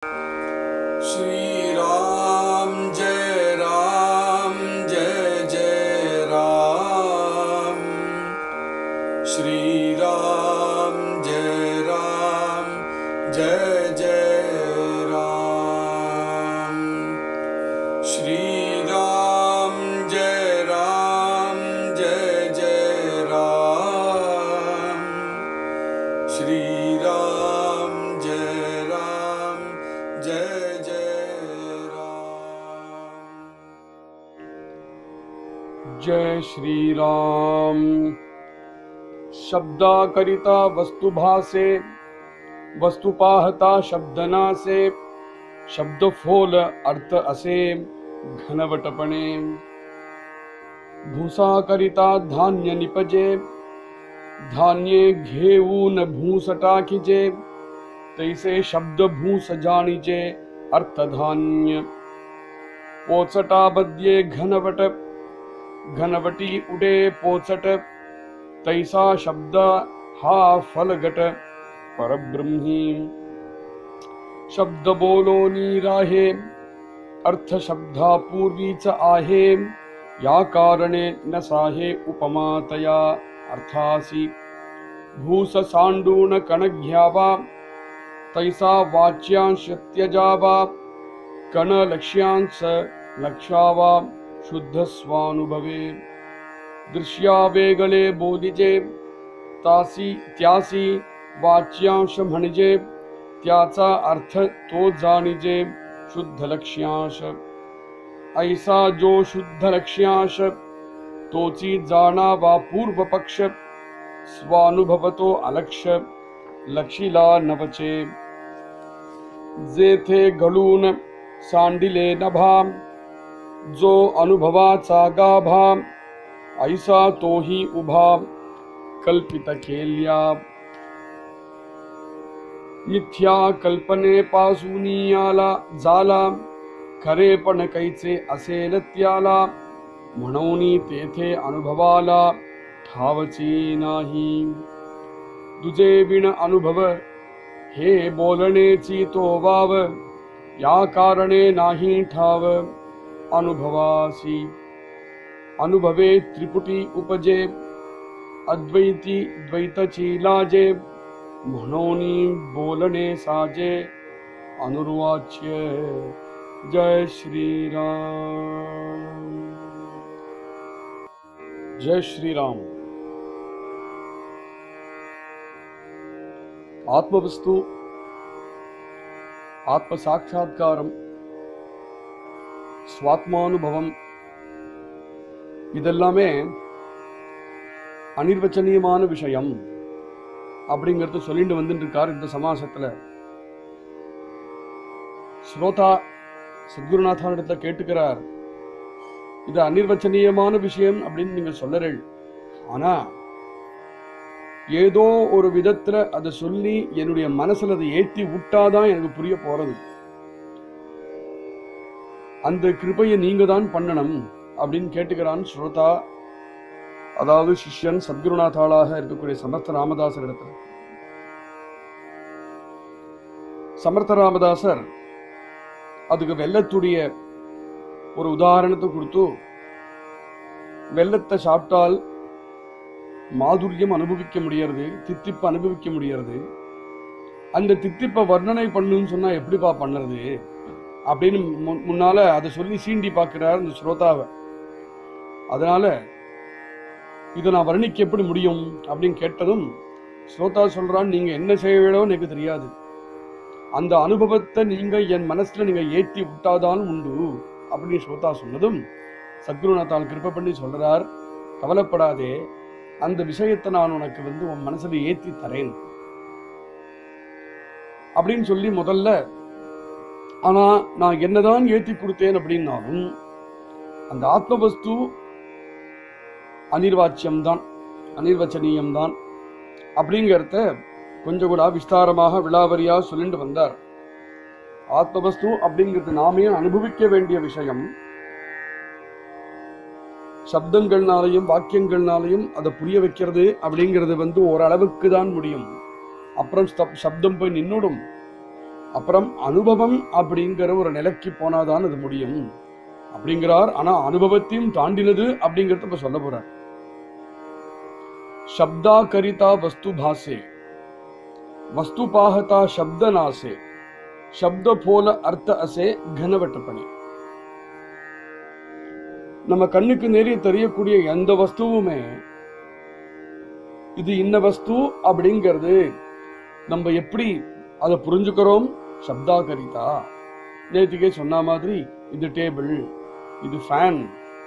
श्री राम जय जय राम। श्री राम जय जय राम। श्री राम जय जय राम। श्री राम जय जय राम। जय श्री राम। शब्दा करिता वस्तु भासे, वस्तु पाहता शब्द नासे, शब्द फोल अर्थ असे घनवटपणे। भूसा करिता धान्य निपजे, धान्ये घेऊन भूस टाकीजे, तैसे शब्द भूस जाणीजे अर्थ धान्य। पोचटा बद्ये घनवट, घनवटी उडे पोचट, तैसा शब्द हा फलगट परब्रह्मी। शब्द बोलो नीराहे, अर्थ शब्दा पूर्वीच आहे, या कारणे न साहे उपमातया अर्थासी। भूस सांडून कण घ्यावा, तैसा वाच्यांश त्यजावा, कण लक्ष्यांश लक्षावा, शुद्ध स्वानुभवे। दृश्यावेगळे बोलिजे, त्यासी वाच्यांश म्हणजे, त्याचा अर्थ तो जाणीजे शुद्ध लक्ष्यांश। ऐसा जो शुद्ध लक्ष्यांश, तोची जाणावा पूर्व पक्ष, स्वानुभवतो अलक्ष लक्षिला नवचे। जेथे घडून सांडिले नभा, जो अनुभवाचा गाभा, ऐसा तोही उभा कल्पित केल्या। मिथ्या कल्पने पासूनी आला झाला, खरेपण कैचे असेल त्याला, म्हणून तेथे अनुभवाला ठावची नाही। तुझे बिन अनुभव हे बोलणेची तो वाव, या कारणे नाही ठाव अनुभवासी। अनुभवे त्रिपुटी उपजे, अद्वैती द्वैतची लाजे, म्हणून बोलणे साजे अनुर्वाच्य। जय श्री राम। जय श्री राम। ஆத்மவஸ்து, ஆத்ம சாட்சா்காரம், ஸ்வாத்மானுபவம் இதெல்லாமே அனிர்வச்சனீயமான விஷயம் அப்படிங்கிறது சொல்லிட்டு வந்துட்டு இருக்கார் இந்த சமாசத்துல. ஸ்ரோதா சத்குருநாதனிடத்துல கேட்டுக்கிறார், இது அனிர்வச்சனீயமான விஷயம் அப்படின்னு நீங்க சொல்லறீள், ஆனா ஏதோ ஒரு விதத்துல அதை சொல்லி என்னுடைய மனசுல அதை ஏற்றி விட்டாதான் எனக்கு புரிய போறது. அந்த கிருபையை நீங்க தான் பண்ணணும் அப்படின்னு கேட்டுக்கிறான் ஸ்ரோதா. அதாவது சிஷ்யன் சத்குருநாதாளாக இருக்கக்கூடிய சமர்த்த ராமதாசர் இடத்துல. சமர்த்த ராமதாசர் அதுக்கு வெள்ளத்துடைய ஒரு உதாரணத்தை கொடுத்து, வெள்ளத்தை சாப்பிட்டால் மாதுரியம் அனுபவிக்க முடியாது, தித்திப்பு அனுபவிக்க முடியாது. அந்த தித்திப்பை வர்ணனை பண்ணுன்னு சொன்னா எப்படிப்பா பண்ணுறது அப்படின்னு முன்னால அதை சொல்லி சீண்டி பார்க்கிறார் இந்த ஸ்ரோதாவை. அதனால இதை நான் வர்ணிக்க எப்படி முடியும் அப்படின்னு கேட்டதும் ஸ்ரோதா சொல்றான், நீங்க என்ன செய்ய வேணும் எனக்கு தெரியாது, அந்த அனுபவத்தை நீங்க என் மனசுல நீங்க ஏற்றி விட்டாதான் உண்டு அப்படின்னு ஸ்ரோதா சொன்னதும் சத்குருநாதான் கிருபை பண்ணி சொல்றார், கவலைப்படாதே, அந்த விஷயத்தை நான் உனக்கு உன் மனசுல ஏற்றி தரேன் அப்படின்னு சொல்லி முதல்ல. ஆனா நான் என்னதான் ஏற்றி கொடுத்தேன் அப்படின்னாலும் அந்த ஆத்மவஸ்து அனிர்வாச்சியம்தான், அனிர்வச்சனீயம்தான் அப்படிங்கிறத கொஞ்சம் கூட விஸ்தாரமாக விலாவரியா சொல்லிட்டு வந்தார். ஆத்மவஸ்து அப்படிங்கிறது நாமே அனுபவிக்க வேண்டிய விஷயம். சப்தங்கள்னாலையும் வாக்கியங்கள்னாலையும் அதை புரிய வைக்கிறது அப்படிங்கிறது ஓரளவுக்கு தான் முடியும். அப்புறம் சப்தம் போய் நின்னுடும். அப்புறம் அனுபவம் அப்படிங்கிற ஒரு நிலைக்கு போனாதான் அது முடியும் அப்படிங்கிறார். ஆனா அனுபவத்தையும் தாண்டினது அப்படிங்கறத இப்ப சொல்ல போறார். சப்தா கரிதா வஸ்து பாசே வஸ்து பாகதா சப்த நாசே சப்த போல அர்த்த அசே கனவட்டப்பணி. நம்ம கண்ணுக்கு நேரே தெரியக்கூடிய எந்த வஸ்துவுமே இது இன்ன வஸ்து அப்படிங்கிறது நம்ம எப்படி அதை புரிஞ்சுக்கிறோம்? சப்தா கரிதா, நேற்றுக்கே சொன்ன மாதிரி இது டேபிள், இது ஃபேன்,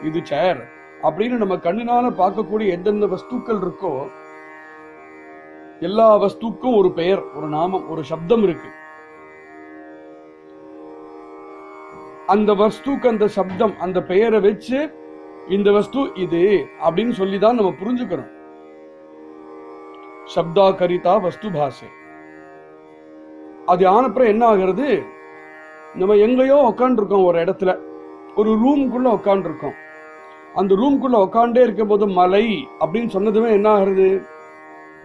இது சேர் அப்படின்னு நம்ம கண்ணினால பார்க்கக்கூடிய எந்தெந்த வஸ்துக்கள் இருக்கோ எல்லா வஸ்துக்கும் ஒரு பெயர், ஒரு நாமம், ஒரு சப்தம் இருக்கு. அந்த வஸ்துக்கு அந்த சப்தம், அந்த பெயரை வச்சு இந்த வஸ்து இது அப்படின்னு சொல்லிதான் நம்ம புரிஞ்சுக்கிறோம். சப்தா கரிதா வஸ்து பாசே. அது ஆனப்புறம் என்ன ஆகிறது? நம்ம எங்கேயோ உக்காண்டிருக்கோம், ஒரு இடத்துல ஒரு ரூம்குள்ள உக்காண்டிருக்கோம். அந்த ரூம்குள்ள உக்காண்டே இருக்கும் போது மலை அப்படின்னு சொன்னதுமே என்ன ஆகுறது?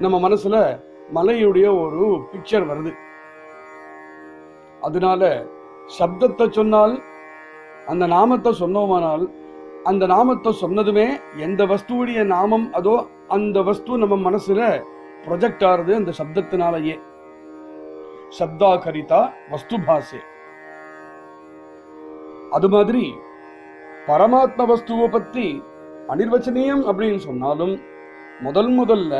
நம்ம மனசுல மலையுடைய ஒரு பிக்சர் வருது. அதனால சப்தத்தை சொன்னால், அந்த நாமத்தை சொன்னோமானால், அந்த நாமத்தை சொன்னதுமே எந்த வஸ்துவுடைய நாமம் அதோ அந்த வஸ்து நம்ம மனசுல ப்ரொஜெக்ட் ஆறுது அந்த சப்தத்தினாலேயே. சப்தா கரிதா வஸ்து பாசே. அது மாதிரி பரமாத்ம வஸ்துவை பத்தி அனிர்வச்சனீயம் அப்படின்னு சொன்னாலும் முதல்ல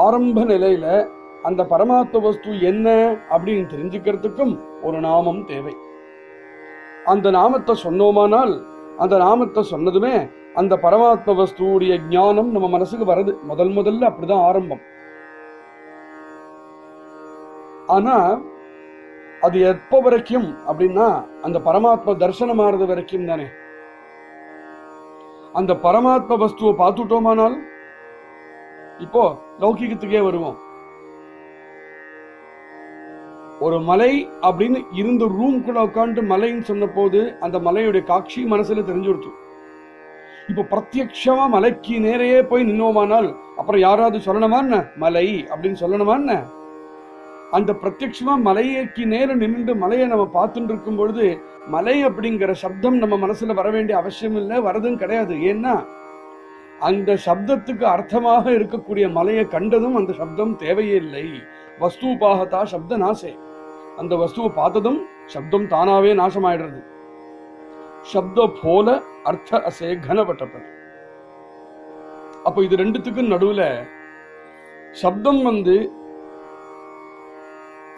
ஆரம்ப நிலையில அந்த பரமாத்ம வஸ்து என்ன அப்படின்னு தெரிஞ்சுக்கிறதுக்கும் ஒரு நாமம் தேவை. அந்த நாமத்தை சொன்னோமானால், அந்த நாமத்தை சொன்னதுமே அந்த பரமாத்ம வஸ்துடைய ஞானம் நம்ம மனசுக்கு வருது. முதல்ல அப்படிதான் ஆரம்பம். ஆனா அது எப்ப வரைக்கும் அப்படின்னா அந்த பரமாத்ம தரிசனம் ஆறது வரைக்கும் தானே. அந்த பரமாத்ம வஸ்துவை பார்த்துட்டோமானால், இப்போ லௌகிகத்துக்கே வருவோம். ஒரு மலை அப்படின்னு இருந்த ரூம்குள்ள உட்காந்து மலைன்னு சொன்ன போது அந்த மலையுடைய காட்சி மனசுல தெரிஞ்சு கொடுத்து. இப்போ பிரத்யட்சமா மலைக்கு நேரையே போய் நின்னோமானால் அப்புறம் யாராவது சொல்லணுமா என்ன மலை அப்படின்னு சொல்லணுமா என்ன? அந்த பிரத்யட்சமா மலைக்கு நேரம் நின்று மலையை நம்ம பார்த்துட்டு இருக்கும் பொழுது மலை அப்படிங்கிற சப்தம் நம்ம மனசுல வர வேண்டிய அவசியம் இல்லை, வரதும் கிடையாது. ஏன்னா அந்த சப்தத்துக்கு அர்த்தமாக இருக்கக்கூடிய மலையை கண்டதும் அந்த சப்தம் தேவையே இல்லை. வஸ்து பாகதா சப்த நாசே. அந்த வஸ்துவை பார்த்ததும் சப்தம் தானாவே நாசமாயிடுறது. சப்த போல அர்த்த அசே கனவட்டப்பன். அப்போ இது ரெண்டுத்துக்கும் நடுவுல சப்தம்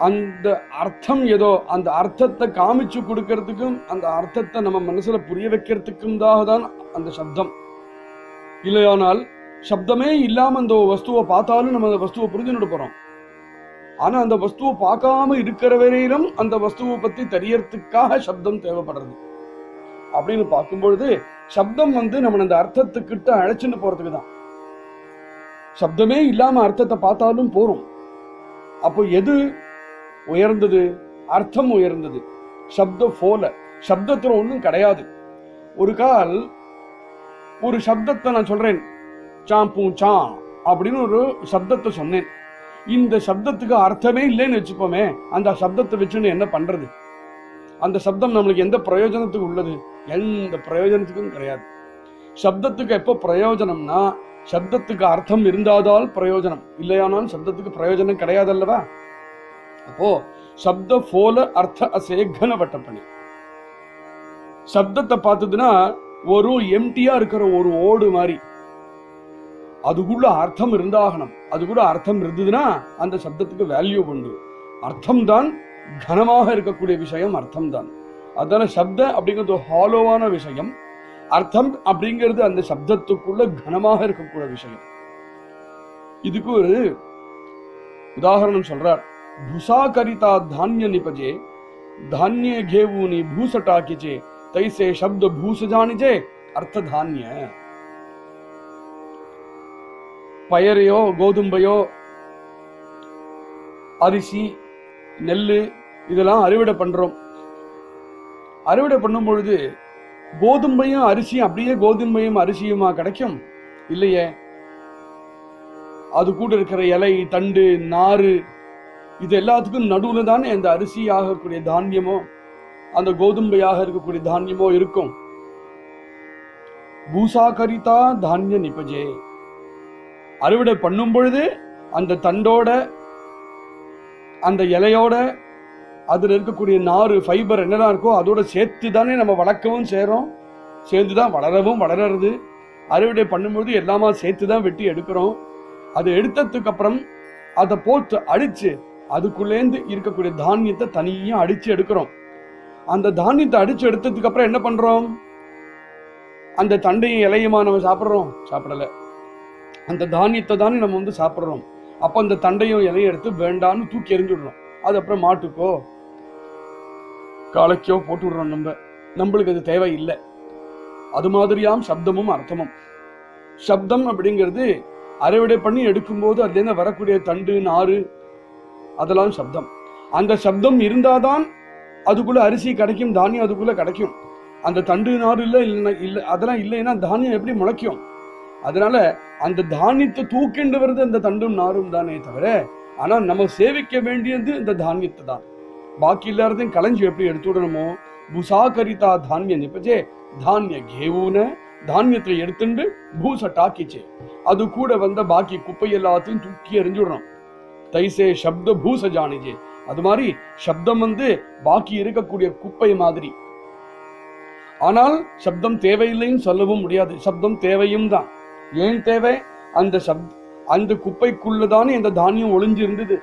அந்த அர்த்தம் ஏதோ அந்த அர்த்தத்தை காமிச்சு கொடுக்கறதுக்கும் அந்த அர்த்தத்தை நம்ம மனசுல புரிய வைக்கிறதுக்கும் தான் அந்த சப்தம். இல்லையானால் சப்தமே இல்லாம அந்த வஸ்துவை பார்த்தாலும் நம்ம அந்த வஸ்துவை புரிஞ்சுட்டு போறோம். ஆனா அந்த வஸ்துவை பார்க்காம இருக்கிற வரையிலும் அந்த வஸ்துவை பத்தி தெரியறதுக்காக சப்தம் தேவைப்படுறது. அப்படின்னு பார்க்கும்பொழுது சப்தம் நம்ம அந்த அர்த்தத்துக்கிட்ட அழைச்சுன்னு போறதுக்கு தான். சப்தமே இல்லாம அர்த்தத்தை பார்த்தாலும் போறோம். அப்போ எது உயர்ந்தது? அர்த்தம் உயர்ந்தது. சப்தம் போல சப்தத்துல ஒன்றும் கிடையாது. ஒரு கால் ஒரு சப்தத்தை நான் சொல்றேன், சாம்பூ சா அப்படின்னு ஒரு சப்தத்தை சொன்னேன். இந்த சப்தத்துக்கு அர்த்தமே இல்லைன்னு வச்சுப்போமே, அந்த சப்தத்தை வச்சுன்னு என்ன பண்றது? அந்த சப்தம் நம்மளுக்கு எந்த பிரயோஜனத்துக்கு உள்ளது? எந்த பிரயோஜனத்துக்கும் கிடையாது. சப்தத்துக்கு எப்போ பிரயோஜனம்னா சப்தத்துக்கு அர்த்தம் இருந்தாதால் பிரயோஜனம், இல்லையானால் சப்தத்துக்கு பிரயோஜனம் கிடையாது அல்லவா? அப்போ சப்த போல அர்த்த அசே கனவட்டப்பணி. சப்தத்தை பார்த்ததுன்னா ஒரு எம்டியா இருக்கிற ஒரு ஓடு மாதிரி, அதுக்குள்ள அர்த்தம் இருந்தாகணும். அதுக்குள்ள அர்த்தம் இருந்ததுன்னா அந்த சப்தத்துக்கு வேல்யூ உண்டு. அர்த்தம் தான் கனமாக இருக்கக்கூடிய விஷயம், அர்த்தம் தான். அதனால சப்த அப்படிங்கிறது ஹாலோவான விஷயம், அர்த்தம் அப்படிங்கிறது அந்த சப்தத்துக்குள்ள கனமாக இருக்கக்கூடிய விஷயம். இதுக்கு ஒரு உதாரணம் சொல்றார். भूसा करिता धान्य निपजे धान्य घेवूनी भूसटा किचे तैसे शब्द भूस जानिजे अर्थ धान्य. பயரையோ கோதும்பையோ அரிசி நெல்லு இதெல்லாம் அறுவடை பண்றோம். அறுவடை பண்ணும் பொழுது கோதும்பையும் அரிசியும் அப்படியே கோதுமையும் அரிசியுமா கிடைக்கும்? இல்லையே. அது கூட இருக்கிற இலை, தண்டு, நாறு இது எல்லாத்துக்கும் நடுவுல தானே அந்த அரிசி ஆகக்கூடிய தானியமோ அந்த கோதும்பையாக இருக்கக்கூடிய தானியமோ இருக்கும். பூசாகரிதா தானிய நிபஜே, அறுவடை பண்ணும் பொழுது அந்த தண்டோட அந்த இலையோட அதுல இருக்கக்கூடிய நாறு ஃபைபர் என்னெல்லாம் இருக்கோ அதோட சேர்த்து தானே நம்ம வளர்க்கவும் செய்றோம், சேர்ந்துதான் வளரவும் வளர்றது. அறுவடை பண்ணும்போது எல்லாமா சேர்த்து தான் வெட்டி எடுக்கிறோம். அது எடுத்ததுக்கு அப்புறம் அதை போட்டு அடிச்சு அதுக்குள்ளேந்து இருக்கக்கூடிய தானியத்தை தனியா அடிச்சு எடுக்கிறோம். அந்த தானியத்தை அடிச்சு எடுத்ததுக்கு அப்புறம் என்ன பண்றோம்? அந்த தண்டையும் இலையுமா நம்ம சாப்பிட்றோம்? சாப்பிடல. அந்த தானியத்தை தானே நம்ம வந்து சாப்பிட்றோம். அப்ப அந்த தண்டையும் இலையும் எடுத்து வேண்டான்னு தூக்கி எறிஞ்சுடுறோம். அது அப்புறம் மாட்டுக்கோ காளைக்கோ போட்டு விடுறோம். நம்மளுக்கு அது தேவை இல்லை. அது மாதிரியாம் சப்தமும் அர்த்தமும். சப்தம் அப்படிங்கிறது அறுவடை பண்ணி எடுக்கும்போது அதுல இருந்து வரக்கூடிய தண்டு நாறு அதெல்லாம் சப்தம். அந்த சப்தம் இருந்தாதான் அதுக்குள்ள அரிசி கிடைக்கும், தானியம் அதுக்குள்ள கிடைக்கும். அந்த தண்டு நாறு இல்லை அதெல்லாம் இல்லைன்னா தானியம் எப்படி முளைக்கும்? அதனால அந்த தானியத்தை தூக்கிண்டு வருது அந்த தண்டும் நாரும் தானே தவிர, ஆனா நம்ம சேவிக்க வேண்டியது இந்த தானியத்தை தான். பாக்கி எல்லாத்தையும் களைஞ்சு எப்படி எடுத்து விடணுமோ, புசாகரிதா தானிய நிபஜே தானிய கேவுன, தானியத்தை எடுத்துட்டு பூச டாக்கிச்சே அது கூட வந்த பாக்கி குப்பை எல்லாத்தையும் தூக்கி எறிஞ்சுடணும். தைசே சப்த பூச ஜானிஜே, அது மாதிரி சப்தம் வந்து பாக்கி இருக்கக்கூடிய குப்பை மாதிரி. ஆனால் சப்தம் தேவையில்லைன்னு சொல்லவும் முடியாது. சப்தம் தேவையும் தான். ஏன் தேவை? அந்த குப்பைக்குள்ளதானே இந்த தானியம் ஒளிஞ்சு இருந்தது.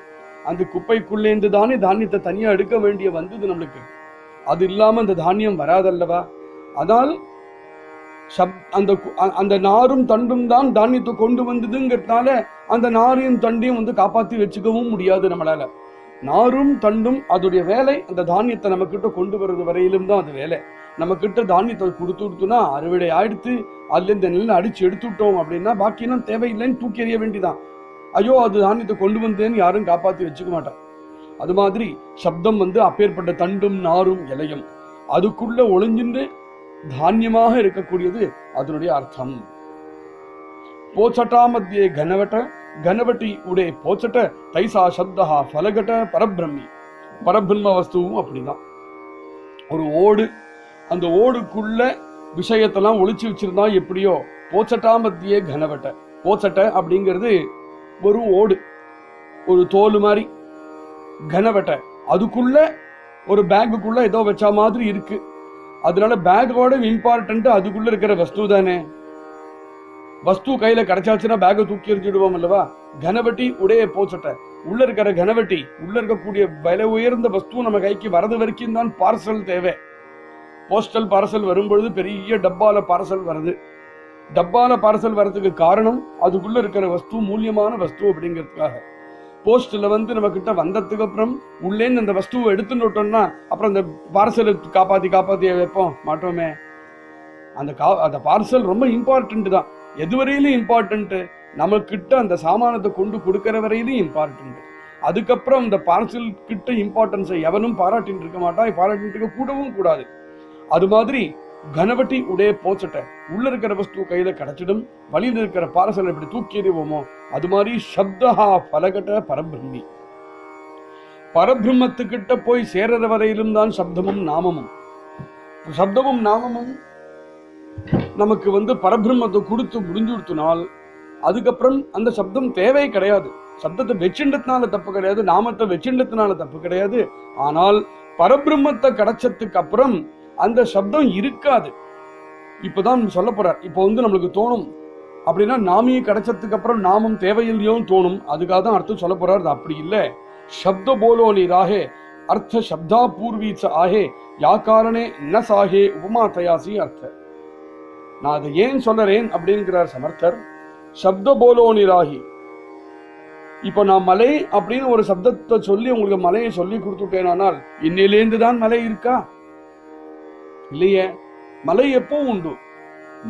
அந்த குப்பைக்குள்ளேந்து தானே தானியத்தை தனியா எடுக்க வேண்டிய வந்தது நம்மளுக்கு. அது இல்லாம அந்த தானியம் வராதல்லவா? அதனால் அந்த நாரும் தண்டும் தான் தானியத்தை கொண்டு வந்ததுங்கிறதுனால அந்த நாரையும் தண்டையும் வந்து காப்பாத்தி வச்சுக்கவும் முடியாது நம்மளால. நாரும் தண்டும் அதோடைய வேலை அந்த தானியத்தை நம்ம கிட்ட கொண்டு வர்றது வரையிலும் தான் அது வேலை. நம்ம கிட்ட தானியத்தை கொடுத்துனா அறுவடை ஆயிடுத்து, அதுல இந்த நெல்லை அடிச்சு எடுத்துட்டோம் அப்படின்னா பாக்கியெல்லாம் தேவையில்லைன்னு தூக்கி எறிய வேண்டிதான். ஐயோ அது தானியத்தை கொண்டு வந்தேன்னு யாரும் காப்பாத்தி வச்சுக்க மாட்டான். அது மாதிரி சப்தம் வந்து அப்பேற்பட்ட தண்டும் நாரும் இலையும் அதுக்குள்ள ஒளிஞ்சின்று தானியமாக இருக்கக்கூடியது அதனுடைய அர்த்தம். போச்சட்டா மத்தியே கனவட்ட கனவட்டி உடே போச்சட்ட தைசா சப்தா பலகட்ட பரபிரம்மி. பரபிரம்ம வஸ்துவும் அப்படிதான். ஒரு ஓடு, அந்த ஓடுக்குள்ள விஷயத்தெல்லாம் ஒளிச்சு வச்சிருந்தா எப்படியோ, போச்சட்டா மத்தியே கனவட்ட. போச்சட்டை அப்படிங்கிறது ஒரு ஓடு, ஒரு தோல் மாதிரி. கனவட்ட அதுக்குள்ள ஒரு பேக்குக்குள்ள ஏதோ வச்சா மாதிரி இருக்கு. அதனால பேக்கோட இம்பார்ட்டன்ட் அதுக்குள்ள இருக்கிற வஸ்து தானே. வஸ்து கையில கிடைச்சாச்சுன்னா பேக்கை தூக்கி எறிஞ்சிடுவோம் அல்லவா? கனவட்டி உடைய போச்சட்டை, உள்ள இருக்கிற கனவட்டி, உள்ள இருக்கக்கூடிய விலை உயர்ந்த வஸ்து நம்ம கைக்கு வரது வரைக்கும் தான் பார்சல் தேவை. போஸ்டல் பார்சல் வரும்பொழுது பெரிய டப்பால பார்சல் வருது. டப்பால பார்சல் வர்றதுக்கு காரணம் அதுக்குள்ள இருக்கிற வஸ்து மூலியமான வஸ்து அப்படிங்கிறதுக்காக. போஸ்ட்ல வந்து நம்ம கிட்ட வந்ததுக்கு அப்புறம் உள்ளேந்து அந்த வஸ்துவை எடுத்துட்டோம்னா அப்புறம் அந்த பார்சலை காப்பாத்தி வைப்போம் மாட்டோமே. அந்த பார்சல் ரொம்ப இம்பார்ட்டன்ட் தான். எதுவரையிலும் இம்பார்ட்டன்ட், நம்ம கிட்ட அந்த சாமானத்தை கொண்டு கொடுக்கிற வரையிலும் இம்பார்ட்டன்ட். அதுக்கப்புறம் அந்த பார்சல் கிட்ட இம்பார்ட்டன்ஸை எவனும் பாராட்டின்னு இருக்க மாட்டான், பாராட்டின்னு இருக்க கூடவும் கூடாது. அது மாதிரி கனவட்டி உடைய போச்சட்டை, உள்ள இருக்கிற வஸ்து கையில கிடைச்சிடும், வழியில் இருக்கிற பார்சல் எப்படி தூக்கி எறிவோமோ அது மாதிரி சப்தஹா பலகட்ட பரபிரம்மி. பரபிரம்மத்துக்கிட்ட போய் சேரற வரையிலும் தான் சப்தமும் நாமமும். சப்தமும் நாமமும் நமக்கு வந்து பரபிரம்மத்தை கொடுத்து முடிஞ்சுடுத்தினால் அதுக்கப்புறம் அந்த சப்தம் தேவை கிடையாது. சப்தத்தை வச்சுண்டதுனால தப்பு கிடையாது, நாமத்தை வச்சுண்டதுனால தப்பு கிடையாது. ஆனால் பரபிரம்மத்தை கிடைச்சதுக்கு அப்புறம் அந்த சப்தம் இருக்காது. இப்பதான் சொல்ல போறார். இப்போ வந்து நம்மளுக்கு தோணும் அப்படின்னா நாமியும் கிடைச்சதுக்கு அப்புறம் நாமம் தேவையில்லையோன்னு தோணும். அதுக்காக தான் அர்த்தம் சொல்ல போறார். அப்படி இல்லை. சப்த போலோ நீராகே அர்த்த சப்தா பூர்வீச்ச ஆகே யா காரணே ந சாகே உபமா தயாசி அர்த்த. நான் அதை ஏன் சொல்றேன் அப்படிங்கிறார் சமர்த்தர். சப்த போலோ நீராகி, இப்போ நான் மலை அப்படின்னு ஒரு சப்தத்தை சொல்லி உங்களுக்கு மலையை சொல்லி கொடுத்துட்டேனால் இன்னிலேந்து தான் மலை இருக்கா? இல்லையே. மலை எப்போ உண்டு?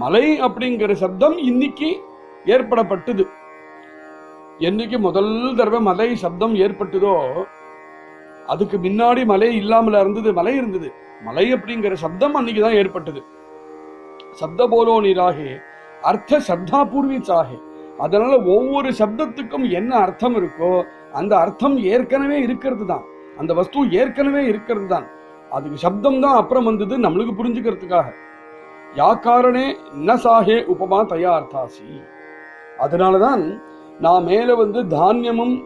மலை அப்படிங்கிற சப்தம் இன்னைக்கு ஏற்படப்பட்டது. என்னைக்கு முதல் தடவை மலை சப்தம் ஏற்பட்டதோ அதுக்கு முன்னாடி மலை இல்லாமல இருந்தது, மலை இருந்தது. மலை அப்படிங்கிற சப்தம் அன்னைக்குதான் ஏற்பட்டது. சப்த போலோ நீராகே அர்த்த சப்தா பூர்வீச்சாகே. அதனால ஒவ்வொரு சப்தத்துக்கும் என்ன அர்த்தம் இருக்கோ அந்த அர்த்தம் ஏற்கனவே இருக்கிறது தான், அந்த வஸ்து ஏற்கனவே இருக்கிறது தான். அதுக்கு சப்தம் தான் அப்புறம் வந்தது நம்மளுக்கு புரிஞ்சுக்கிறதுக்காக. யா காரணே ந சாஹே உபமா தயா அர்த்தாசி. அதனாலதான் நான் மேல தானியமும்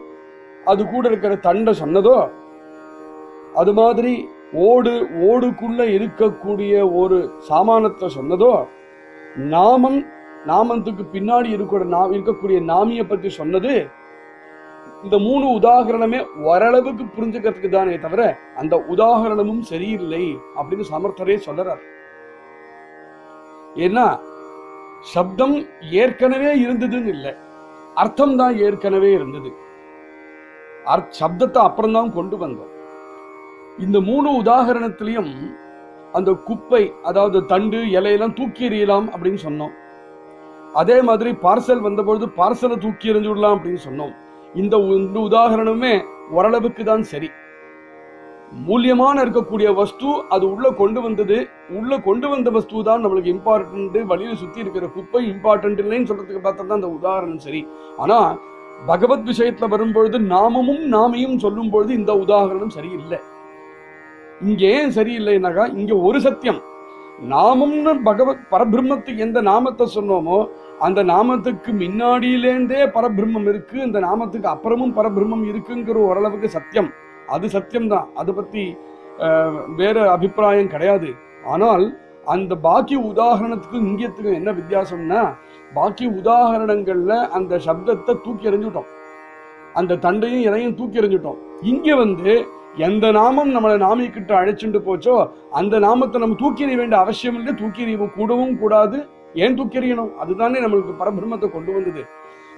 அது கூட இருக்கிற தண்டை சொன்னதோ, அது மாதிரி ஓடுக்குள்ள இருக்கக்கூடிய ஒரு சாமானத்தை சொன்னதோ, நாமத்துக்கு பின்னாடி இருக்கக்கூடிய நாமிய பத்தி சொன்னது. இந்த 3 உதாகரணமே ஓரளவுக்கு புரிஞ்சுக்கிறதுக்கு தானே தவிர அந்த உதாகரணமும் சரியில்லை அப்படின்னு சமர்த்தரே சொல்றார். ஏன்னா சப்தம் ஏற்கனவே இருந்ததுன்னு இல்லை, அர்த்தம் தான் ஏற்கனவே இருந்தது. சப்தத்தை அப்புறம் தான் கொண்டு வந்தோம். இந்த 3 உதாகரணத்திலையும் அந்த குப்பை, அதாவது தண்டு இலையெல்லாம் தூக்கி எறியலாம் அப்படின்னு சொன்னோம். அதே மாதிரி பார்சல் வந்தபொழுது பார்சலை தூக்கி எறிஞ்சு விடலாம் அப்படின்னு சொன்னோம். இந்த உதாகரணமே ஓரளவுக்கு தான் சரி. மூலியமான இருக்கக்கூடிய வஸ்து அது உள்ள கொண்டு வந்த வஸ்து தான் நம்மளுக்கு இம்பார்ட்டன்ட். வழியில சுத்தி இருக்கிற குப்பை இம்பார்ட்டன்ட் இல்லைன்னு சொல்றதுக்கு பார்த்தா தான் அந்த உதாரணம் சரி. ஆனா பகவத் விஷயத்துல வரும்பொழுது நாமமும் நாமியும் சொல்லும் பொழுது இந்த உதாரணம் சரியில்லை. இங்க ஏன் சரியில்லைனாக்கா, இங்க ஒரு சத்தியம், நாமம்னு பகவத் பரபிரம்மத்துக்கு எந்த நாமத்தை சொன்னோமோ அந்த நாமத்துக்கு முன்னாடியிலேருந்தே பரபிரம்மம் இருக்கு, இந்த நாமத்துக்கு அப்புறமும் பரபிரம்மம் இருக்குங்கிற ஓரளவுக்கு சத்தியம். அது சத்தியம்தான், அதை பத்தி வேற அபிப்பிராயம் கிடையாது. ஆனால் அந்த பாக்கி உதாரணத்துக்கு இங்கத்துக்கும் என்ன வித்தியாசம்னா, பாக்கி உதாரணங்கள்ல அந்த சப்தத்தை தூக்கி எறிஞ்சுட்டோம், அந்த தண்டையும் இலையும் தூக்கி எறிஞ்சுட்டோம். இங்க எந்த நாமம் நம்மளை நாமிக்கிட்ட அழைச்சிட்டு போச்சோ அந்த நாமத்தை நம்ம தூக்கி எறிய வேண்டிய அவசியம் இல்லை, தூக்கி எறிய கூடவும் கூடாது. ஏன் தூக்கி எறியணும்? அதுதானே நம்மளுக்கு பரபிரம்மத்தை கொண்டு வந்தது.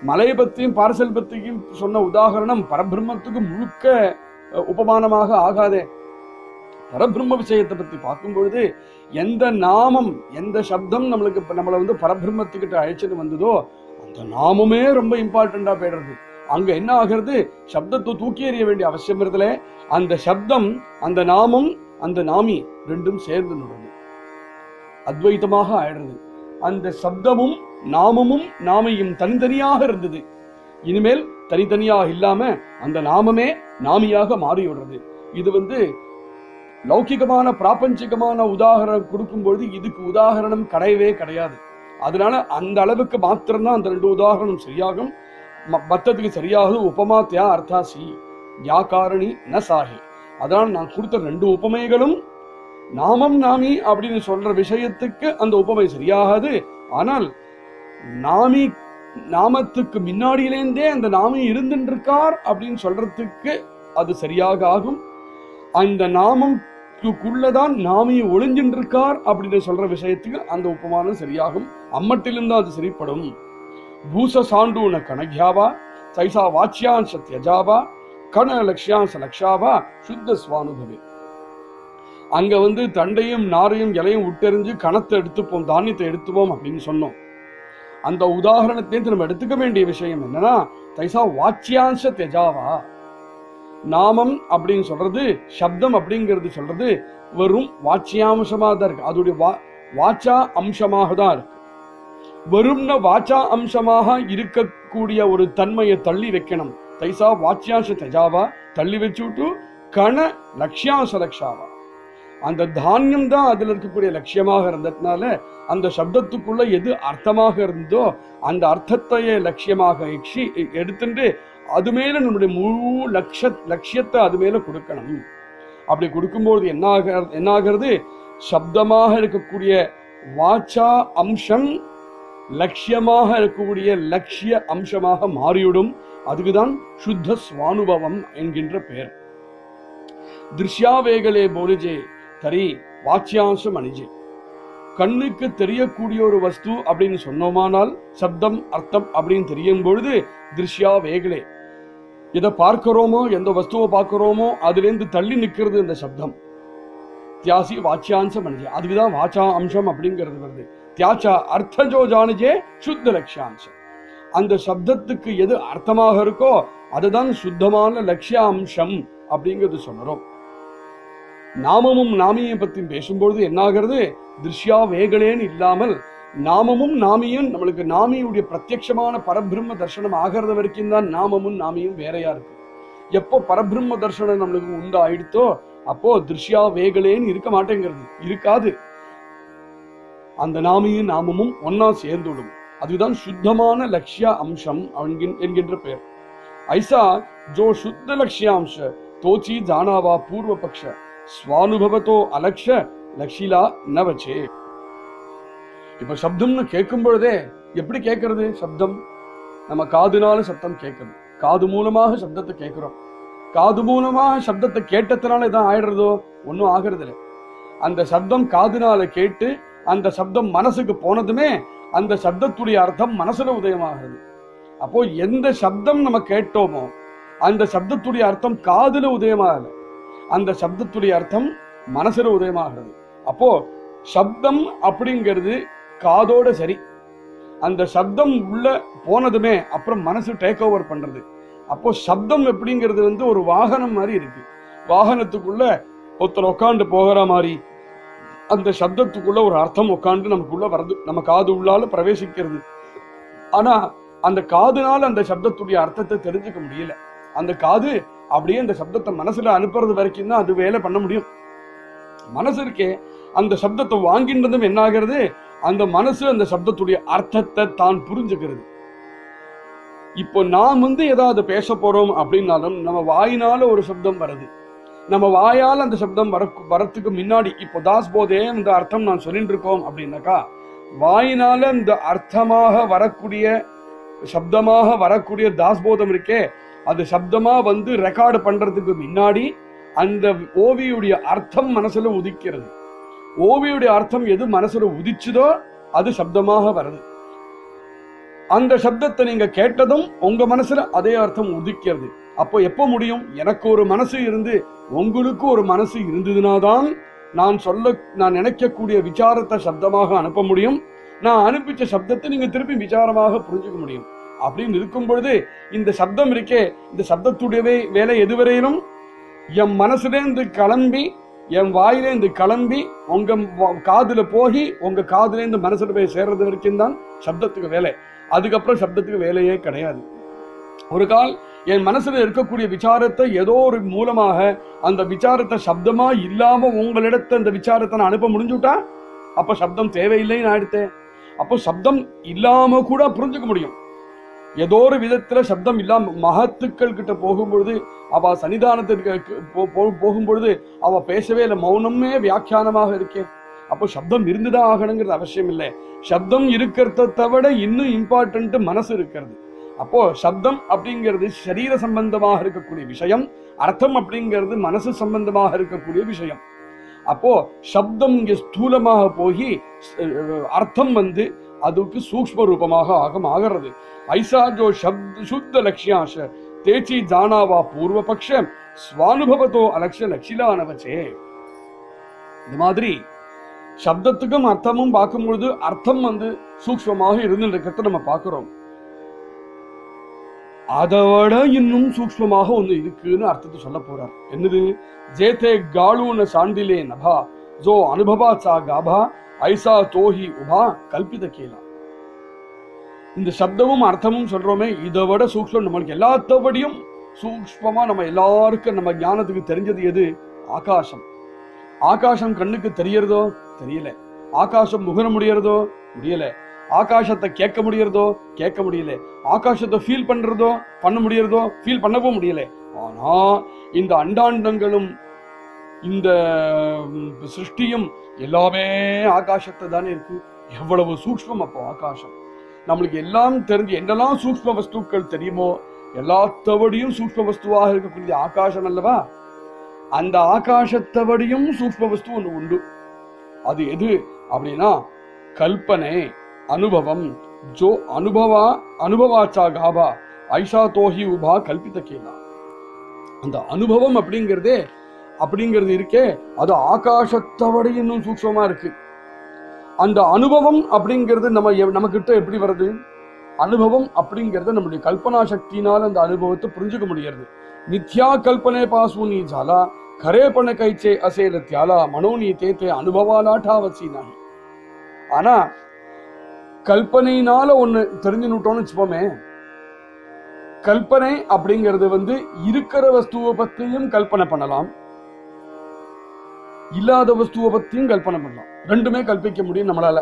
மலையை பத்தியும் பார்சல் பத்தியும் சொன்ன உதாரணம் பரபிரம்மத்துக்கு முழுக்க உபமானமாக ஆகாதே. பரபிரம்ம விஷயத்தை பத்தி பார்க்கும் பொழுது எந்த நாமம் எந்த சப்தம் நம்மளை பரபிரம்மத்துக்கிட்ட அழைச்சிட்டு வந்ததோ அந்த நாமமே ரொம்ப இம்பார்ட்டண்டா போயிடுறது. அங்க என்ன ஆகிறது, சப்தத்தை தூக்கி எறிய வேண்டிய அவசியம் இருந்தல, அந்த சப்தம் அந்த நாமம் அந்த நாமி ரெண்டும் சேர்ந்து நடந்து அத்வைத்தமாக ஆயிடுறது. அந்த சப்தமும் நாமமும் நாமியும் தனித்தனியாக இருந்தது, இனிமேல் தனித்தனியாக இல்லாம அந்த நாமமே நாமியாக மாறி விடுறது. இது லௌகிகமான பிராபஞ்சிகமான உதாரணம் கொடுக்கும் பொழுது இதுக்கு உதாரணம் கிடையவே கிடையாது. அதனால அந்த அளவுக்கு மாத்திரம்தான் அந்த 2 உதாரணம் சரியாகும், மத்ததுக்கு சரியாகுது. உபமாத்தியா அர்த்தாசி யா காரணி ந சாஹி. அதனால நான் கொடுத்த 2 உபமைகளும் நாமம் நாமி அப்படின்னு சொல்ற விஷயத்துக்கு அந்த உபமை சரியாகாது. ஆனால் நாமத்துக்கு முன்னாடியிலேருந்தே அந்த நாமி இருந்துருக்கார் அப்படின்னு சொல்றதுக்கு அது சரியாக ஆகும். அந்த நாமத்துக்குள்ளதான் நாமி ஒளிஞ்சின்றிருக்கார் அப்படின்னு சொல்ற விஷயத்துக்கு அந்த உபமானம் சரியாகும். அம்மட்டிலிருந்து அது சரிப்படும். பூச சாண்டூன கணக்யாவா சைசா வாச்சியான்ச தியஜாவா கண லக்ஷியான்ச லக்ஷாவா சுத்த ஸ்வானுபவே. அங்க தண்டையும் நாரையும் இலையும் விட்டெறிஞ்சு கணத்தை எடுத்துப்போம், தானியத்தை எடுத்துப்போம் அப்படின்னு சொன்னோம். அந்த உதாரணத்திலேருந்து நம்ம எடுத்துக்க வேண்டிய விஷயம் என்னன்னா, தைசா வாச்சியான்ச தியஜாவா. நாமம் அப்படின்னு சொல்றது, சப்தம் அப்படிங்கிறது சொல்றது வெறும் வாச்சியாம்சமாக தான் இருக்கு, அதோடைய வாச்சா அம்சமாக தான் இருக்கு. வெறும்ன வாச்சா அம்சமாக இருக்கக்கூடிய ஒரு தன்மையை தள்ளி வைக்கணும். தைசா வாச்சியாச தஜாவா தள்ளி வச்சுட்டு கண லட்சியாச லக்ஷாவா. அந்த தானியம் தான் அதுல இருக்கக்கூடிய லட்சியமாக இருந்ததுனால அந்த சப்தத்துக்குள்ள எது அர்த்தமாக இருந்தோ அந்த அர்த்தத்தையே லட்சியமாக எடுத்துட்டு அது மேல நம்முடைய முழு லட்சியத்தை அது மேல கொடுக்கணும். அப்படி கொடுக்கும்போது என்ன ஆகிறது, சப்தமாக இருக்கக்கூடிய வாச்சா அம்சம் லட்சியமாக இருக்கக்கூடிய லட்சிய அம்சமாக மாறிவிடும். அதுக்குதான் சுத்த ஸ்வானுபவம் என்கின்ற பெயர். திருஷ்யாவேகலே போலிஜே தரி வாச்சியாம்சம் அணிஜே. கண்ணுக்கு தெரியக்கூடிய ஒரு வஸ்து அப்படின்னு சொன்னோமானால் சப்தம் அர்த்தம் அப்படின்னு தெரியும் பொழுது திருஷ்யா வேகலே, எதை பார்க்கிறோமோ எந்த வஸ்துவை பார்க்கிறோமோ அதுலேருந்து தள்ளி நிற்கிறது இந்த சப்தம். தியாசி வாச்சியாம்சம் அணிஜே, அதுக்குதான் வாச்சா அம்சம் அப்படிங்கிறது வருது. தியாச்சா அர்த்தஜோ ஜானிஜே சுத்த லட்சியாம்சம். அந்த சப்தத்துக்கு எது அர்த்தமாக இருக்கோ அதுதான் சுத்தமான லட்சிய அம்சம் அப்படிங்கிறது சொல்றோம். நாமமும் நாமியும் பத்தி பேசும்பொழுது என்ன ஆகிறது, திருஷ்யா வேகலேன்னு இல்லாமல் நாமமும் நாமியும் நம்மளுக்கு நாமியுடைய பிரத்யட்சமான பரபிரம்ம தர்சனம் ஆகிறது வரைக்கும் தான் நாமமும் நாமியும் வேறையா இருக்கு. எப்போ பரபிரம்ம தர்சனம் நம்மளுக்கு உண்டாயிடுத்தோ அப்போ திருஷ்யா வேகலேன்னு இருக்க மாட்டேங்கிறது, இருக்காது. அந்த நாமையும் நாமமும் ஒன்னா சேர்ந்துடும். அதுதான் சுத்தமான லட்சிய அம்சம் என்கின்ற பெயர். ஐசா ஜோ சுத்த லட்சியாம்ச தோச்சி ஜானாவா பூர்வ பக்ஷ ஸ்வானுபவத்தோ அலக்ஷ லக்ஷிலா நவச்சே. இப்ப சப்தம்னு கேட்கும் பொழுதே எப்படி கேட்கறது? சப்தம் நம்ம காதுனால சப்தம் கேட்கறது, காது மூலமாக சப்தத்தை கேட்கிறோம். காது மூலமாக சப்தத்தை கேட்டதுனால இதான் ஆயிடுறதோ? ஒன்னும் ஆகிறது இல்லை. அந்த சப்தம் காதுனால கேட்டு அந்த சப்தம் மனசுக்கு போனதுமே அந்த சப்தத்துடைய அர்த்தம் மனசுல உதயமாகிறது. அப்போ எந்த சப்தம் நம்ம கேட்டோமோ அந்த சப்தத்துடைய அர்த்தம் காதுல உதயமாகல, அந்த சப்தத்துடைய அர்த்தம் மனசுல உதயமாகிறது. அப்போ சப்தம் அப்படிங்கிறது காதோட சரி, அந்த சப்தம் உள்ள போனதுமே அப்புறம் மனசு டேக் ஓவர் பண்றது. அப்போ சப்தம் எப்படிங்கிறது ஒரு வாகனம் மாதிரி இருக்கு. வாகனத்துக்குள்ள ஒருத்தர் உட்காந்து போகிற மாதிரி அந்த சப்தத்துக்குள்ள ஒரு அர்த்தம் உட்காந்து நமக்குள்ள வருது, நம்ம காது உள்ளால பிரவேசிக்கிறது. ஆனா அந்த காதுனால அந்த சப்தத்துடைய அர்த்தத்தை தெரிஞ்சுக்க முடியல. அந்த காது அப்படியே அந்த சப்தத்தை மனசுல அனுப்புறது வரைக்கும் தான் அது வேலை பண்ண முடியும். மனசு இருக்கே, அந்த சப்தத்தை வாங்கின்றதும் என்ன ஆகிறது, அந்த மனசு அந்த சப்தத்துடைய அர்த்தத்தை தான் புரிஞ்சுக்கிறது. இப்போ நாம் ஏதாவது பேச போறோம் அப்படின்னாலும் நம்ம வாயினால ஒரு சப்தம் வருது, நம்ம வாயால் அந்த சப்தம் வரத்துக்கு முன்னாடி இப்போ தாஸ் போதே இந்த அர்த்தம் நான் சொல்லிட்டு இருக்கோம் அப்படின்னாக்கா, வாயினால இந்த அர்த்தமாக வரக்கூடிய சப்தமாக வரக்கூடிய தாஸ்போதம் இருக்கே, அது சப்தமா ரெக்கார்டு பண்றதுக்கு முன்னாடி அந்த ஓவியுடைய அர்த்தம் மனசுல உதிக்கிறது. ஓவியுடைய அர்த்தம் எது மனசுல உதிச்சுதோ அது சப்தமாக வருது. அந்த சப்தத்தை நீங்க கேட்டதும் உங்க மனசுல அதே அர்த்தம் உதிக்கிறது. அப்போ எப்போ முடியும்? எனக்கு ஒரு மனசு இருந்து உங்களுக்கு ஒரு மனசு இருந்ததுனாதான் நான் நினைக்கக்கூடிய விசாரத்தை சப்தமாக அனுப்ப முடியும். நான் அனுப்பிச்ச சப்தத்தை நீங்க திருப்பி விசாரமாக புரிஞ்சுக்க முடியும். அப்படின்னு இருக்கும் பொழுது இந்த சப்தம் இருக்கே, இந்த சப்தத்துடைய வேலை எதுவரையிலும் என் மனசுலேருந்து கிளம்பி என் வாயிலேருந்து கிளம்பி உங்க காதுல போய் உங்க காதுலேருந்து மனசுல போய் சேர்றது வரைக்கும் தான் சப்தத்துக்கு வேலை. அதுக்கப்புறம் சப்தத்துக்கு வேலையே கிடையாது. ஒரு கால் என் மனசுல இருக்கக்கூடிய விசாரத்தை ஏதோ ஒரு மூலமாக அந்த விசாரத்தை சப்தமா இல்லாம உங்களிடத்த அந்த விசாரத்தை நான் அனுப்ப முடிஞ்சுட்டா அப்ப சப்தம் தேவையில்லைன்னு ஆயிடுத்தேன். அப்போ சப்தம் இல்லாம கூட புரிஞ்சுக்க முடியும். ஏதோ ஒரு விதத்துல சப்தம் இல்லாம மகத்துக்கள் கிட்ட போகும்பொழுது, அவ சன்னிதானத்திற்கு போகும்பொழுது அவ பேசவே இல்லை, மௌனமே வியாக்கியானமாக இருக்கே. அப்போ சப்தம் இருந்துதான் ஆகணுங்கிறது அவசியம் இல்லை. சப்தம் இருக்கிறத விட இன்னும் இம்பார்ட்டன்ட் மனசு இருக்கிறது. அப்போ சப்தம் அப்படிங்கிறது சரீர சம்பந்தமாக இருக்கக்கூடிய விஷயம், அர்த்தம் அப்படிங்கிறது மனசு சம்பந்தமாக இருக்கக்கூடிய விஷயம். அப்போ சப்தம் இங்க ஸ்தூலமாக போய் அர்த்தம் அதுக்கு சூக்ஷ்ம ரூபமாக ஆகிறது. ஐசா ஜோ சுத்த லட்சியாஷ தேச்சி ஜானாவா பூர்வ பக்ஷ ஸ்வானுபவத்தோ அலக்ஷ லட்சிலானவச்சே. இந்த மாதிரி சப்தத்துக்கும் அர்த்தமும் பார்க்கும் பொழுது அர்த்தம் சூக்ஷ்மமாக இருந்துருக்கிறத நம்ம பார்க்கிறோம். அதோட இன்னும் சூக்ஷ்மமாக ஒண்ணு இருக்குன்னு அர்த்தத்தை சொல்ல போறார். என்னது? ஜேதே காலூன சாண்டிலே நபா ஜோ அனுபவா சா காபா ஐசா தோஹி உபா கல்பித கேலா. இந்த சப்தமும் அர்த்தமும் சொல்றோமே, இதை விட சூக்ஷ்மம் நம்மளுக்கு எல்லாத்தபடியும் சூக்ஷ்மமா நம்ம எல்லாருக்கும் நம்ம ஞானத்துக்கு தெரிஞ்சது எது? ஆகாசம். ஆகாசம் கண்ணுக்கு தெரியறதோ? தெரியல. ஆகாசம் முகர முடியறதோ? முடியல. ஆகாசத்தை கேட்க முடியறதோ? கேட்க முடியல. ஆகாசத்தை ஃபீல் பண்றதோ? பண்ண முடியறதோ? ஃபீல் பண்ணவும் முடியல. ஆனா இந்த அண்டாண்டங்களும் இந்த சிருஷ்டியும் எல்லாமே ஆகாசத்தை தானே இருக்கு. எவ்வளவு சூக்ஷ்மம் அப்போ ஆகாசம். நம்மளுக்கு எல்லாம் தெரிஞ்சு என்னெல்லாம் சூக்ஷ்ம வஸ்துக்கள் தெரியுமோ எல்லாத்தபடியும் சூக்ஷ்ம வஸ்துவாக இருக்கக்கூடிய ஆகாசம் அல்லவா? அந்த ஆகாசத்தபடியும் சூக்ஷ்ம வஸ்து ஒன்று உண்டு. அது எது அப்படின்னா கல்பனை, அனுபவம். ஜோ அனுபவாச்சா காபா ஐஷா தோஹி உபா கல்பித்த கேலா. அந்த அனுபவம் அப்படிங்கிறது இருக்கே, அது ஆகாசத்தோட இன்னும் சூக்ஷ்மமா இருக்கு. அந்த அனுபவம் அப்படிங்கிறது நம்ம கிட்ட எப்படி வருது? அனுபவம் அப்படிங்கிறது நம்முடைய கல்பனா சக்தியினால் அந்த அனுபவத்தை புரிஞ்சுக்க முடியாது. மித்யா கல்பனை பாசூனி ஜாலா கரேபண கைச்சே அசேல தியாலா மனோனி தேத்தே அனுபவாலாட்டாவசி நாகி. ஆனா கல்பனையினால ஒண்ணு தெரிஞ்சுட்டோம்னு வச்சுப்போமே, கல்பனை அப்படிங்கிறது வந்து இருக்கிற வஸ்துவை பத்தியும் கல்பனை பண்ணலாம், இல்லாத வஸ்துவை பத்தியும் கல்பனை பண்ணலாம். ரெண்டுமே கல்பிக்க முடியும் நம்மளால.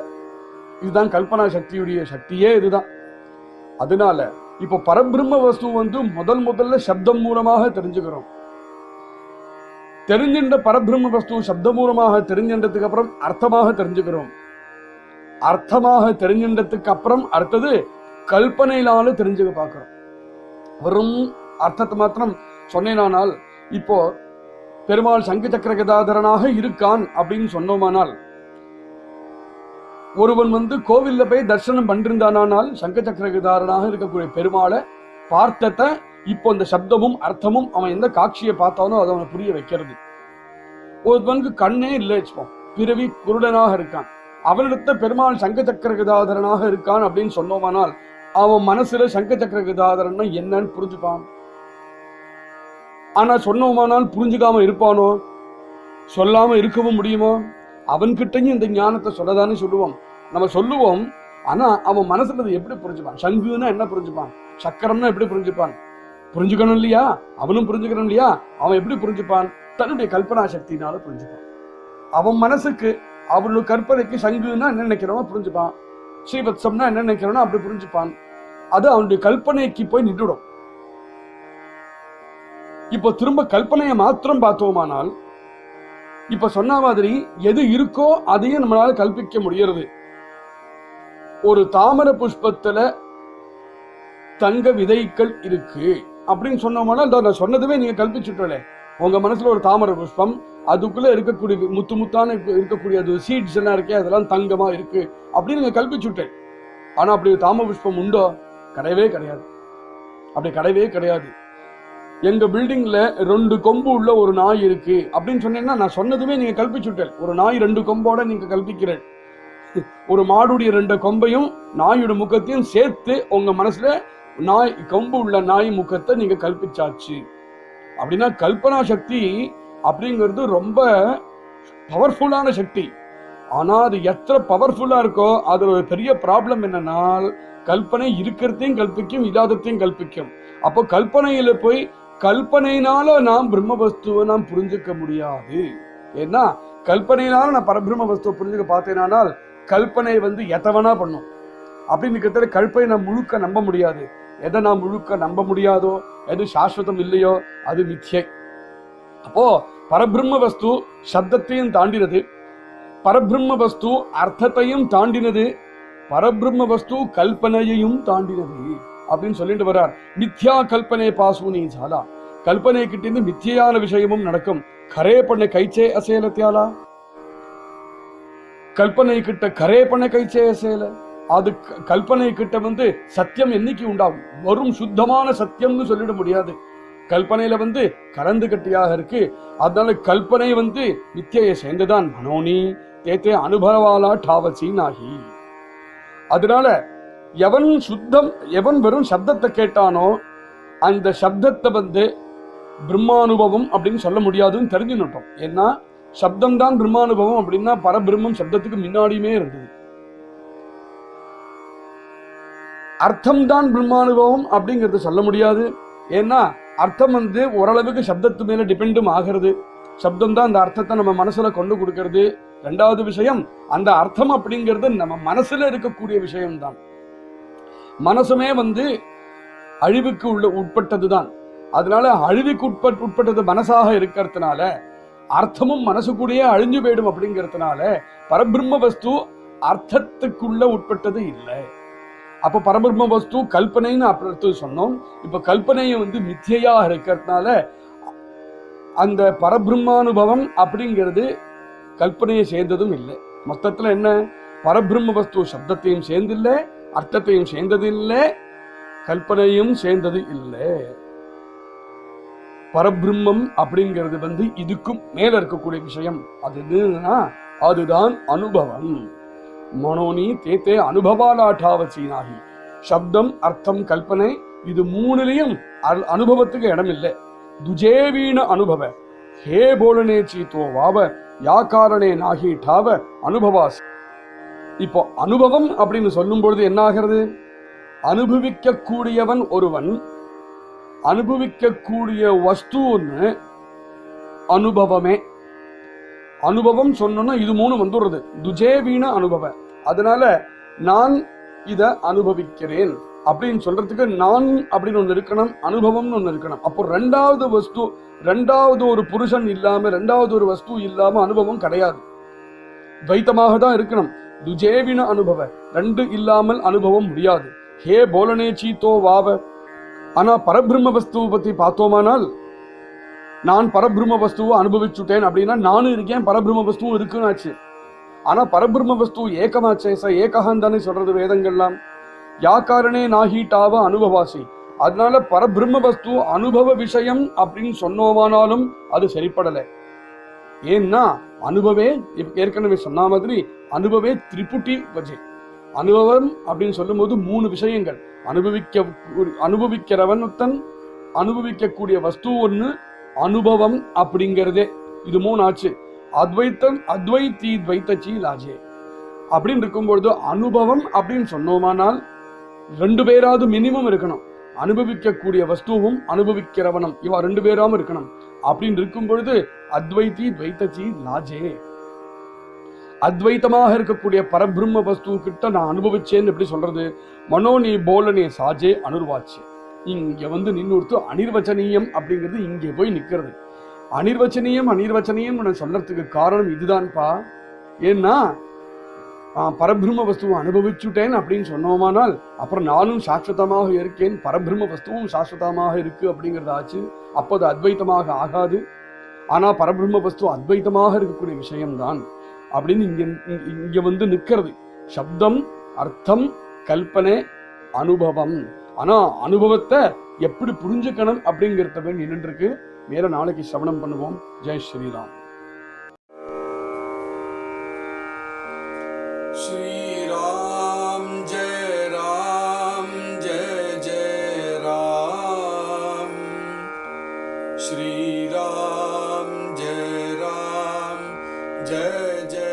இதுதான் கல்பனா சக்தியுடைய சக்தியே இதுதான். அதனால இப்போ பரபிரம்ம வஸ்து வந்து முதல்ல சப்தம் மூலமாக தெரிஞ்சுக்கிறோம். தெரிஞ்சின்ற பரபிரம்ம வஸ்து சப்த மூலமாக தெரிஞ்சின்றதுக்கு அப்புறம் அர்த்தமாக தெரிஞ்சுக்கிறோம். அர்த்தமாக தெரிஞ்சின்றதுக்கு அப்புறம் அடுத்தது கல்பனையினால தெரிஞ்சுக்க பார்க்கிறோம். வெறும் அர்த்தத்தை மாத்திரம் சொன்னேனானால், இப்போ பெருமாள் சங்கு சக்கர கதாதரனாக இருக்கான் அப்படின்னு சொன்னோமானால், ஒருவன் வந்து கோவில்ல போய் தரிசனம் பண்ணிருந்தானால் சங்க சக்கர கதாதரனாக இருக்கக்கூடிய பெருமாளை பார்த்தத இப்போ இந்த சப்தமும் அர்த்தமும் அவன் எந்த காட்சியை பார்த்தானோ அதை அவனை புரிய வைக்கிறது. ஒருவனுக்கு கண்ணே இல்லை வச்சுப்போம், பிறவி குருடனாக இருக்கான், அவனிடத்த பெருமாள் சங்க சக்கர கதாதரனாக இருக்கான் அப்படின்னு சொன்னோமானால் அவன் மனசுல சங்க சக்கர கதாதரன் என்னன்னு புரிஞ்சுப்பான். ஆனா சொன்னோமானால் புரிஞ்சுக்காம இருப்பானோ? சொல்லாம இருக்கவும் முடியுமோ? அவன்கிட்டையும் இந்த ஞானத்தை சொல்லதானே சொல்லுவோம். நம்ம சொல்லுவோம், ஆனா அவன் மனசுல எப்படி புரிஞ்சுப்பான்? சங்குன்னா என்ன புரிஞ்சுப்பான்? சக்கரம்னா எப்படி புரிஞ்சுப்பான்? புரிஞ்சுக்கணும் இல்லையா? அவனும் புரிஞ்சுக்கணும் இல்லையா? அவன் எப்படி புரிஞ்சுப்பான்? தன்னுடைய கல்பனா சக்தினால புரிஞ்சுப்பான். அவன் மனசுக்கு அவனோட கற்பனைக்கு சங்குன்னா என்ன நினைக்கிறோமோ புரிஞ்சுப்பான், ஸ்ரீவத்சம்னா என்ன நினைக்கிறோனோ அப்படி புரிஞ்சுப்பான். அது அவனுடைய கல்பனைக்கு போய் நின்றுடும். இப்போ திரும்ப கல்பனையை மாத்திரம் பார்த்தோமானால், இப்ப சொன்ன மாதிரி எது இருக்கோ அதையும் நம்மளால கல்பிக்க முடியறது. ஒரு தாமரை புஷ்பத்துல தங்க விதைகள் இருக்கு அப்படின்னு சொன்னோம்னா, நான் சொன்னதுமே நீங்க கல்பிச்சுட்டே. உங்க மனசுல ஒரு தாமரை புஷ்பம், அதுக்குள்ள இருக்கக்கூடிய முத்து முத்தான இருக்கக்கூடிய அது சீட்ஸ் எல்லாம் இருக்கே, அதெல்லாம் தங்கமா இருக்கு அப்படின்னு நீங்க கல்பிச்சுட்டேன். ஆனா அப்படி தாமரை புஷ்பம் உண்டோ? கிடையவே கிடையாது. அப்படி கிடையவே கிடையாது. எங்க பில்டிங்ல 2 கொம்பு உள்ள ஒரு நாய் இருக்கு அப்படின்னு சொன்னீங்கன்னா, நான் சொன்னதுமே நீங்க கல்பிச்சுட்டேன். ஒரு நாய் 2 கொம்போட நீங்க கல்பிக்கிறேன். ஒரு மாடுடைய 2 கொம்பையும் நாயோட முகத்தையும் சேர்த்து உங்க மனசுல நாய் கொம்பு உள்ள நாய் முகத்தை நீங்க கல்பிச்சாச்சு. அப்படின்னா கல்பனா சக்தி அப்படிங்கிறது ரொம்ப பவர்ஃபுல்லான சக்தி. ஆனா அது எத்தனை பவர்ஃபுல்லா இருக்கோ அதுல ஒரு பெரிய ப்ராப்ளம் என்னன்னா, கல்பனை இருக்கிறதையும் கல்பிக்கும், இல்லாதத்தையும் கல்பிக்கும். அப்போ கல்பனையில போய் கல்பனையினால நாம் பிரம்ம வஸ்துவை நாம் புரிஞ்சுக்க முடியாது. ஏன்னா கல்பனையினால நான் பரபிரம்ம வஸ்துவை புரிஞ்சுக்க பார்த்தேனால் கல்பனை வந்து எத்தவனா பண்ணும். அப்படின்னு கிட்ட கல்பனை நான் முழுக்க நம்ப முடியாது. எதை நான் முழுக்க நம்ப முடியாதோ, எது சாஸ்வதம் இல்லையோ அது மித்யை. அப்போ பரபிரம்ம வஸ்து சப்தத்தையும் தாண்டினது, பரபிரம்ம வஸ்து அர்த்தத்தையும் தாண்டினது, பரபிரம்ம வஸ்து கல்பனையையும் தாண்டினது அப்படின்னு சொல்லிட்டு வர்றார். மித்யா கல்பனை பாசூனி ஜாலா, கல்பனை கிட்ட மித்தியான விஷயமும் நடக்கும். கரே பண்ண கைச்சே அசேலத்தியாலா, கல்பனை கிட்ட கரே பண்ண கைச்சே அசேல. அது கல்பனை கிட்ட வந்து சத்தியம் என்னைக்கு உண்டாகும்? வரும் சுத்தமான சத்தியம்னு சொல்லிட முடியாது. கல்பனையில வந்து கலந்து கட்டியாக இருக்கு. அதனால கல்பனை வந்து மித்தியை சேர்ந்துதான். மனோனி தேத்தே அனுபவாலா டாவச்சி நாகி. அதனால எவன் வெறும் சப்தத்தை கேட்டானோ அந்த சப்தத்தை வந்து பிரம்மானுபவம் அப்படின்னு சொல்ல முடியாதுன்னு தெரிஞ்சுட்டோம். ஏன்னா சப்தம் தான் பிரம்மானுபவம் அப்படின்னா பரபிரம்மம் சப்தத்துக்கு முன்னாடியுமே இருந்தது. அர்த்தம் தான் பிரம்மானுபவம் அப்படிங்கிறது சொல்ல முடியாது. ஏன்னா அர்த்தம் வந்து ஓரளவுக்கு சப்தத்து மேல டிபெண்டும் ஆகிறது. சப்தம் தான் அந்த அர்த்தத்தை நம்ம மனசுல கொண்டு கொடுக்கிறது. 2வது விஷயம், அந்த அர்த்தம் அப்படிங்கிறது நம்ம மனசுல இருக்கக்கூடிய விஷயம்தான். மனசுமே வந்து அழிவுக்கு உட்பட்டது தான். அதனால அழிவுக்கு உட்பட்டது மனசாக இருக்கிறதுனால அர்த்தமும் மனசு கூடயே அழிஞ்சு போயிடும். அப்படிங்கிறதுனால பரபிரம்ம வஸ்து அர்த்தத்துக்குள்ள உட்பட்டது இல்லை. அப்ப பரபிரம்ம வஸ்து கல்பனைன்னு அப்படி சொன்னோம். இப்ப கல்பனையை வந்து மித்தியா இருக்கிறதுனால அந்த பரபிரம்மானுபவம் அப்படிங்கிறது கல்பனையை சேர்ந்ததும் இல்லை. மொத்தத்துல என்ன, பரபிரம்ம வஸ்து சப்தத்தையும் சேர்ந்தில்லை, அர்த்தத்தையும் சேர்ந்தது இல்லை, கல்பனையும் சேர்ந்தது இல்லை. பரபிரம்மம் அப்படிங்கிறது வந்து இதுக்கும் மேல இருக்கக்கூடிய விஷயம். அது என்னன்னா அதுதான் அனுபவம். மனோனி தேத்தே அனுபவாலாட்டாவசீனாகி. சப்தம் அர்த்தம் கல்பனை இது 3லயும் அனுபவத்துக்கு இடம் இல்லை. துஜேவீன அனுபவ ஹே போலனே சீத்தோ வாவ யா காரணே நாகி டாவ அனுபவாஸ். இப்போ அனுபவம் அப்படின்னு சொல்லும் பொழுது என்ன ஆகிறது? அனுபவிக்க கூடியவன் ஒருவன் அனுபவிக்கக்கூடிய வஸ்து ஒண்ணு அனுபவமே. அனுபவம் சொன்னோம்னா இது மூணு வந்துடுறது, துஜேவீன அனுபவ. அதனால நான் இத அனுபவிக்கிறேன் அப்படின்னு சொல்றதுக்கு நான் அப்படின்னு ஒண்ணு இருக்கணும், அனுபவம்னு ஒண்ணு இருக்கணும். அப்போ ரெண்டாவது வஸ்து, ரெண்டாவது ஒரு புருஷன் இல்லாம, ரெண்டாவது ஒரு வஸ்து இல்லாம அனுபவம் கிடையாது, துவைத்தமாக தான் இருக்கணும். துஜேவின அனுபவ, ரெண்டு இல்லாமல் அனுபவம் முடியாது. ஹே போலனே சீத்தோ வாவ. ஆனா பரபிரம்ம வஸ்துவை பத்தி பார்த்தோமானால், நான் பரபிரம்ம வஸ்துவை அனுபவிச்சுட்டேன் அப்படின்னா நானும் இருக்கேன், பரபிரம்ம வஸ்துவும் இருக்குன்னு ஆச்சு. ஆனா பரபிரம்ம வஸ்து ஏகமாச்சே, ச ஏகஹான் தானே சொல்றது வேதங்கள்லாம். யா காரணே நாஹீட்டாவ அனுபவாசி. அதனால பரபிரம்ம வஸ்து அனுபவ விஷயம் அப்படின்னு சொன்னோமானாலும் அது சரிப்படலை. ஏன்னா அனுபவே ஏற்கனவே சொன்ன மாதிரி அனுபவே திரிபுட்டி வஜே. அனுபவம் அப்படின்னு சொல்லும் போது மூணு விஷயங்கள், அனுபவிக்கிறவன் ஒருத்தன், அனுபவிக்கக்கூடிய வஸ்து ஒண்ணு, அனுபவம் அப்படிங்கிறதே. இது மூணு ஆச்சு. அத்வைத்தம் அத்வைத்தி துவைத்தச்சி லாஜே அப்படின்னு இருக்கும்பொழுது அனுபவம் அப்படின்னு சொன்னோமானால் ரெண்டு பேராவது மினிமம் இருக்கணும். அனுபவிக்கக்கூடிய வஸ்துவும் அனுபவிக்கிறவனும் இவா ரெண்டு பேராம இருக்கணும். அப்படின்னு இருக்கும் பொழுது அத்வைத்தி துவைத்தச்சி லாஜே. அத்வைத்தமாக இருக்கக்கூடிய பரபிரம்ம வஸ்து கிட்ட நான் அனுபவிச்சேன்னு எப்படி சொல்றது? மனோனி போலனே சாஜே அனுர்வாச்சு. இங்க வந்து நின்னுடுத்து அனிர்வச்சனீயம் அப்படிங்கிறது இங்கே போய் நிக்கிறது. அனிர்வச்சனீயம் அனிர்வச்சனீயம் சொல்றதுக்கு காரணம் இதுதான்ப்பா. ஏன்னா பரபிரம்ம வஸ்துவை அனுபவிச்சுட்டேன் அப்படின்னு சொன்னோமானால் அப்புறம் நானும் சாஸ்வதமாக இருக்கேன், பரபிரம்ம வஸ்துவும் சாஸ்வதமாக இருக்கு அப்படிங்கிறது ஆச்சு. அப்போ அது அத்வைத்தமாக ஆகாது. ஆனா பரபிரம்ம வஸ்து அத்வைத்தமாக இருக்கக்கூடிய விஷயம்தான் அப்படின்னு இங்க வந்து நிக்கிறது. சப்தம், அர்த்தம், கல்பனை, அனுபவம். ஆனா அனுபவத்தை எப்படி புரிஞ்சுக்கணும் அப்படிங்கிறத போய் நின்று இருக்கு. மேல நாளைக்கு சிரவணம் பண்ணுவோம். ஜெய் ஸ்ரீராம். ஸ்ரீராம் ஜெய ராம் ஜெய ஜெய ராம். ஸ்ரீராம் ஜெய ராம் ஜெய ஜெய